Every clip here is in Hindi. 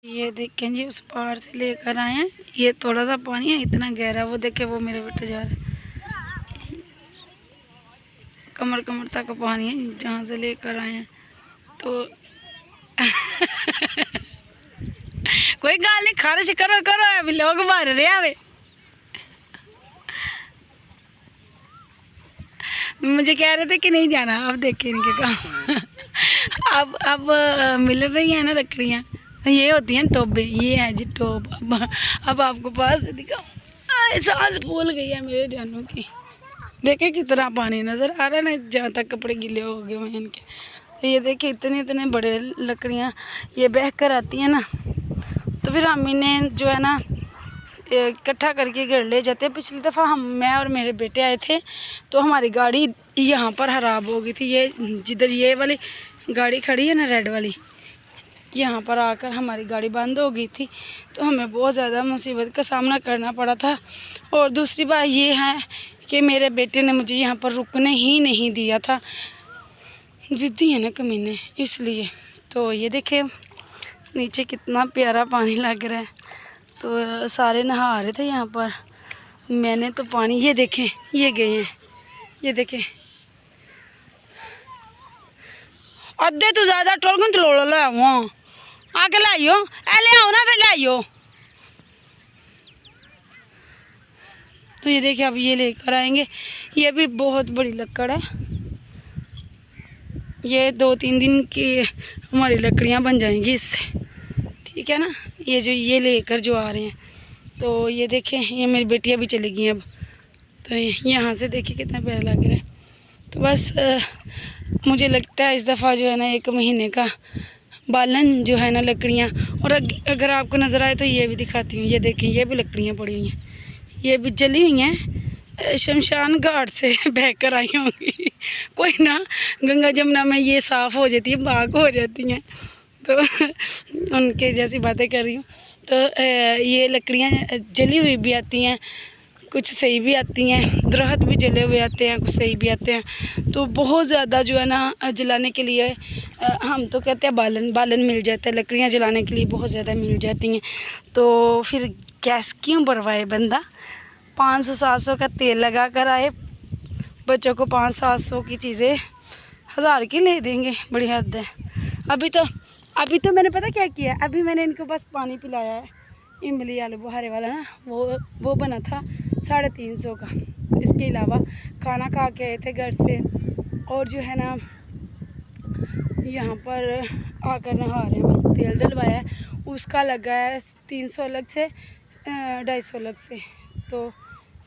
ये देखें जी, उस पहाड़ से लेकर आए हैं। ये थोड़ा सा पानी है, इतना गहरा। वो देखे, वो मेरे बेटे जा रहे हैं। कमर कमर तक पानी है जहाँ से लेकर आए हैं। तो कोई गाल नहीं, खारिश करो करो, अभी लोग मार रहे हैं। मुझे कह रहे थे कि नहीं जाना, अब देखे इनके काम। अब मिल रही है ना लकड़ियाँ। ये होती हैं टोबे, ये है जी टोब। अब आपको पास दिखाओ, सांस फूल गई है मेरे जानों की। देखे कितना पानी नज़र आ रहा है ना, जहाँ तक कपड़े गीले हो गए हैं इनके। तो ये देखिए इतने इतने बड़े लकड़ियाँ ये बह कर आती हैं ना, तो फिर हम इन्हें जो है ना इकट्ठा करके घर ले जाते हैं। पिछली दफ़ा मैं और मेरे बेटे आए थे, तो हमारी गाड़ी यहाँ पर ख़राब हो गई थी। ये जिधर ये वाली गाड़ी खड़ी है ना, रेड वाली, यहाँ पर आकर हमारी गाड़ी बंद हो गई थी। तो हमें बहुत ज़्यादा मुसीबत का सामना करना पड़ा था। और दूसरी बात ये है कि मेरे बेटे ने मुझे यहाँ पर रुकने ही नहीं दिया था। ज़िद्दी है ना कमीने, इसलिए। तो ये देखें नीचे कितना प्यारा पानी लग रहा है। तो सारे नहा रहे थे यहाँ पर। मैंने तो पानी, ये देखें ये गए हैं, ये देखें अद्धे तो ज़्यादा टोल तो लो ला वहाँ आके लाइयो, ले आओ ना, फिर लाइयो। तो ये देखिए अब ये लेकर आएंगे। ये भी बहुत बड़ी लकड़ है, ये 2-3 दिन की हमारी लकड़ियाँ बन जाएंगी इससे, ठीक है ना। ये जो ये लेकर जो आ रहे हैं, तो ये देखें ये मेरी बेटियाँ भी चली गई अब। तो यहाँ से देखिए कितना प्यारा लग रहा है। तो बस मुझे लगता है इस दफ़ा जो है ना 1 महीने का बालन जो है ना लकड़ियाँ। और अगर आपको नज़र आए तो ये भी दिखाती हूँ। ये देखें ये भी लकड़ियाँ पड़ी हुई हैं, ये भी जली हुई हैं, शमशान घाट से बह कर आई होंगी। कोई ना, गंगा जमुना में ये साफ़ हो जाती है, बाग हो जाती हैं, तो उनके जैसी बातें कर रही हूँ। तो ये लकड़ियाँ जली हुई भी आती हैं, कुछ सही भी आती हैं, दरख्त भी जले हुए आते हैं, कुछ सही भी आते हैं। तो बहुत ज़्यादा जो है ना जलाने के लिए हम तो कहते हैं बालन मिल जाता है, लकड़ियाँ जलाने के लिए बहुत ज़्यादा मिल जाती हैं। तो फिर गैस क्यों भरवाए बंदा, 500-700 का तेल लगा कर आए, बच्चों को 500-700 की चीज़ें 1000 की ले देंगे, बड़ी हद है। अभी तो मैंने पता क्या किया, अभी मैंने इनको बस पानी पिलाया है। इमली आलू बुखारे वाला ना, वो बना था 350 का। इसके अलावा खाना खा के आए थे घर से, और जो है ना यहाँ पर आकर नहा रहे हैं। बस तेल डलवाया है, उसका लगा है 300 अलग से, 250 अलग से, तो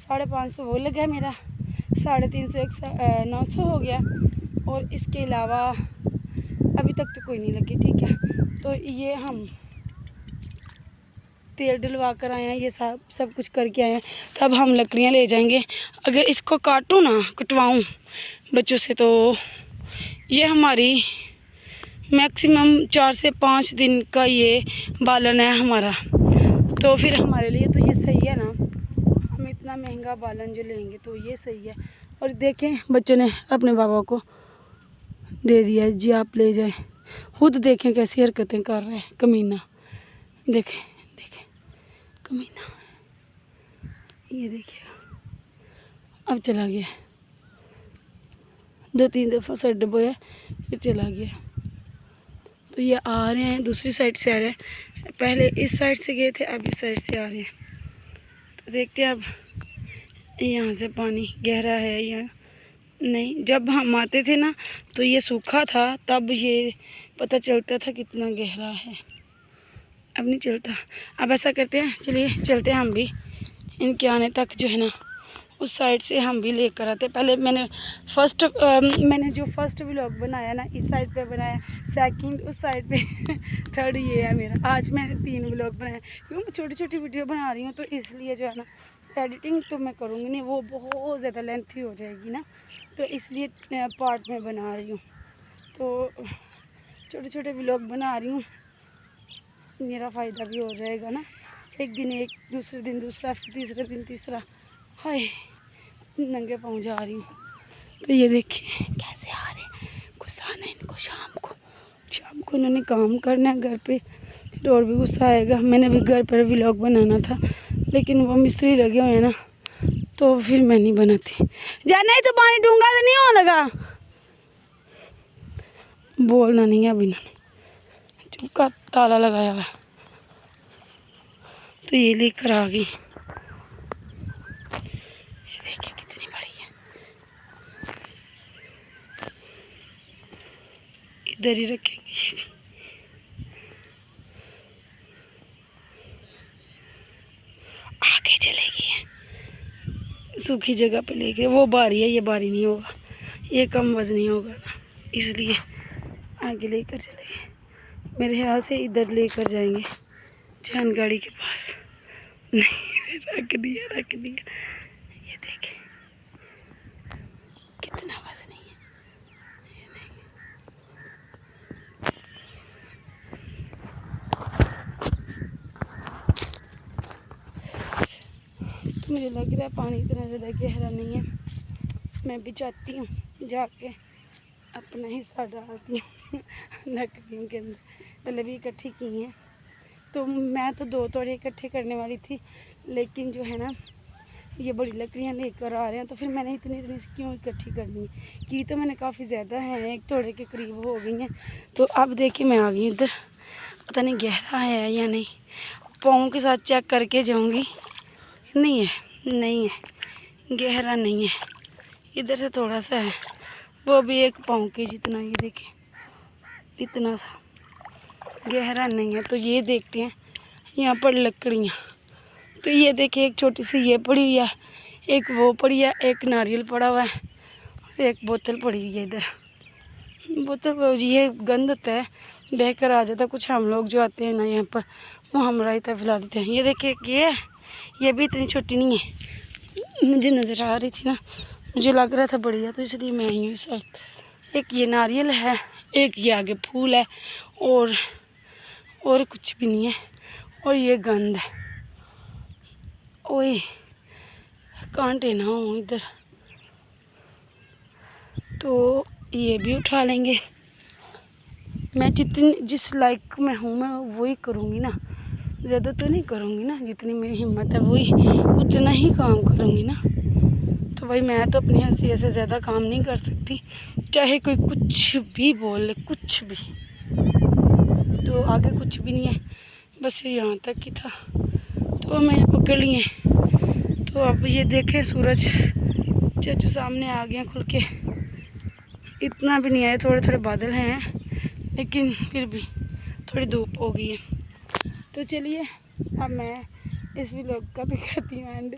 550 वो लगा है मेरा, 350 900 हो गया। और इसके अलावा अभी तक तो कोई नहीं लगी, ठीक है। तो ये हम तेल डलवा कर आए हैं, ये सब कुछ करके आए हैं। तब हम लकड़ियाँ ले जाएंगे। अगर इसको काटूँ ना, कटवाऊँ बच्चों से, तो ये हमारी मैक्सिमम 4 से 5 दिन का ये बालन है हमारा। तो फिर हमारे लिए तो ये सही है ना, हम इतना महंगा बालन जो लेंगे तो ये सही है। और देखें बच्चों ने अपने बाबा को दे दिया जी, आप ले जाएं। खुद देखें कैसी हरकतें कर रहे हैं, कमीना। देखें देखें कमीना, ये देखिए अब चला गया। 2-3 दफ़ा सर डबोया, फिर चला गया। तो ये आ रहे हैं, दूसरी साइड से आ रहे हैं। पहले इस साइड से गए थे, अब इस साइड से आ रहे हैं। तो देखते हैं अब यहाँ से पानी गहरा है या नहीं। जब हम आते थे ना तो ये सूखा था, तब ये पता चलता था कितना गहरा है, अब नहीं चलता। अब ऐसा करते हैं, चलिए चलते हैं हम भी इनके आने तक जो है ना, उस साइड से हम भी लेकर आते। पहले मैंने जो फर्स्ट व्लॉग बनाया ना, इस साइड पे बनाया, सेकंड उस साइड पे, थर्ड ये है मेरा। आज मैंने 3 व्लॉग बनाए, क्योंकि मैं छोटी छोटी वीडियो बना रही हूँ, तो इसलिए जो है ना एडिटिंग तो मैं करूँगी नहीं, वो बहुत ज़्यादा लेंथी हो जाएगी ना, तो इसलिए पार्ट में बना रही हूँ। तो छोटे छोटे व्लॉग बना रही हूँ, मेरा फ़ायदा भी हो जाएगा ना। एक दिन एक, दूसरे दिन दूसरा, फिर तीसरे दिन तीसरा। हाय नंगे पाँव जा रही हूँ। तो ये देखिए कैसे आ रहे हैं, गुस्सा आना इनको। शाम को इन्होंने काम करना है घर पे, फिर और भी गुस्सा आएगा। मैंने भी घर पर व्लॉग बनाना था लेकिन वो मिस्त्री लगे हुए हैं ना, तो फिर मैं नहीं बनाती। जा नहीं तो पानी डूंगा तो नहीं होने लगा, बोलना नहीं है अभी इन्होंने, चुपका ताला लगाया हुआ। तो ये लेकर आ गई, देखिए कितनी बड़ी है। इधर ही रखेंगे ये भी। आगे चलेगी है, सूखी जगह पे लेके। वो बारी है, ये बारी नहीं होगा, ये कम वजनी होगा ना, इसलिए आगे लेकर चलेंगे। मेरे ख्याल से इधर लेकर जाएंगे जान गाड़ी के पास। नहीं रख दिया, रख दिया। ये देखे कितना वजनी है। ये नहीं, तो मुझे लग रहा है पानी इतना ज़्यादा गहरा नहीं है। मैं भी चाहती हूँ जाके अपना हिस्सा डालती हूँ लकड़ियों के अंदर। पहले भी इकट्ठी की हैं, तो मैं तो 2 तोड़े इकट्ठे करने वाली थी, लेकिन जो है ना ये बड़ी लकड़ियाँ लेकर आ रहे हैं, तो फिर मैंने इतनी इतनी सी क्यों इकट्ठी करनी की। तो मैंने काफ़ी ज़्यादा हैं, 1 तोड़े के करीब हो गई हैं। तो अब देखिए मैं आ गई इधर, पता नहीं गहरा है या नहीं, पाँव के साथ चेक करके जाऊँगी। नहीं है, नहीं है, गहरा नहीं है। इधर से थोड़ा सा है, वो भी 1 पाँव के जितना। ये देखिए इतना सा, गहरा नहीं है। तो ये देखते हैं यहाँ पर लकड़ियाँ। तो ये देखिए एक छोटी सी ये पड़ी हुई है, एक वो पड़ी है, एक नारियल पड़ा हुआ है और एक बोतल पड़ी हुई है। इधर बोतल, ये गंद होता है, बह कर आ जाता है। कुछ हम लोग जो आते हैं ना यहाँ पर, वो हम रायता फैला देते हैं। ये देखिए ये भी इतनी छोटी नहीं है, मुझे नज़र आ रही थी ना, मुझे लग रहा था बढ़िया, तो इसलिए मैं आई हूँ इस साइड। एक ये नारियल है, एक ये आगे फूल है, और कुछ भी नहीं है। और ये गंद है। ओए कांटे ना हो इधर, तो ये भी उठा लेंगे। मैं जिस लायक में हूँ मैं वही करूँगी ना, ज़्यादा तो नहीं करूँगी ना, जितनी मेरी हिम्मत है वही उतना ही काम करूँगी ना। तो भाई मैं तो अपनी हैसियत से ज़्यादा काम नहीं कर सकती, चाहे कोई कुछ भी बोले, कुछ भी। तो आगे कुछ भी नहीं है, बस यहाँ तक ही था, तो मैं पकड़ लिए। तो अब ये देखें सूरज चाचू सामने आ गया खुल के। इतना भी नहीं आया, थोड़े थोड़े बादल हैं, लेकिन फिर भी थोड़ी धूप हो गई है। तो चलिए अब मैं इस व्लॉग का भी करती हूँ एंड,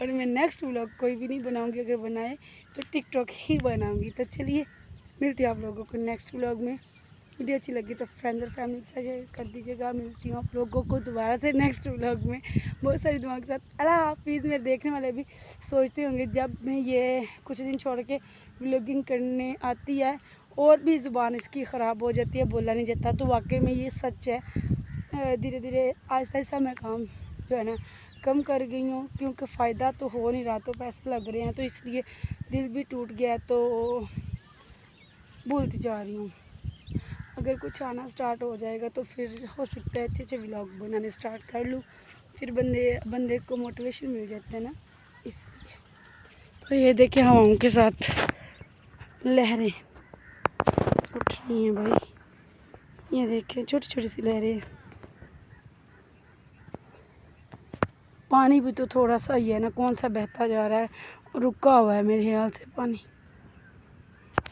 और मैं नेक्स्ट व्लॉग कोई भी नहीं बनाऊँगी, अगर बनाए तो टिकटॉक ही बनाऊँगी। तो चलिए मिलती हूँ आप लोगों को नेक्स्ट व्लॉग में। वीडियो अच्छी लगी तो फ्रेंड्स और फैमिली के साथ शेयर कर दीजिएगा। मिलती हूँ आप लोगों को दोबारा से नेक्स्ट व्लॉग में बहुत सारी दुआ के साथ। अल्लाह हाफिज़। मेरे देखने वाले भी सोचते होंगे जब मैं ये कुछ दिन छोड़ के व्लॉगिंग करने आती है और भी ज़ुबान इसकी ख़राब हो जाती है, बोला नहीं जाता। तो वाकई में ये सच है। धीरे धीरे आहिस्ता आहिस्ता मैं काम जो है ना कम कर गई हूँ, क्योंकि फ़ायदा तो हो नहीं रहा, तो पैसे लग रहे हैं, तो इसलिए दिल भी टूट गया, तो भूलती जा रही हूँ। अगर कुछ आना स्टार्ट हो जाएगा तो फिर हो सकता है अच्छे अच्छे व्लॉग बनाने स्टार्ट कर लूँ, फिर बंदे को मोटिवेशन मिल जाता है ना, इसलिए। तो ये देखिए हवाओं के साथ लहरें उठ रही हैं भाई, ये देखिए छोटी छोटी सी लहरें। पानी भी तो थोड़ा सा ही है ना, कौन सा बहता जा रहा है, रुका हुआ है मेरे ख्याल से पानी।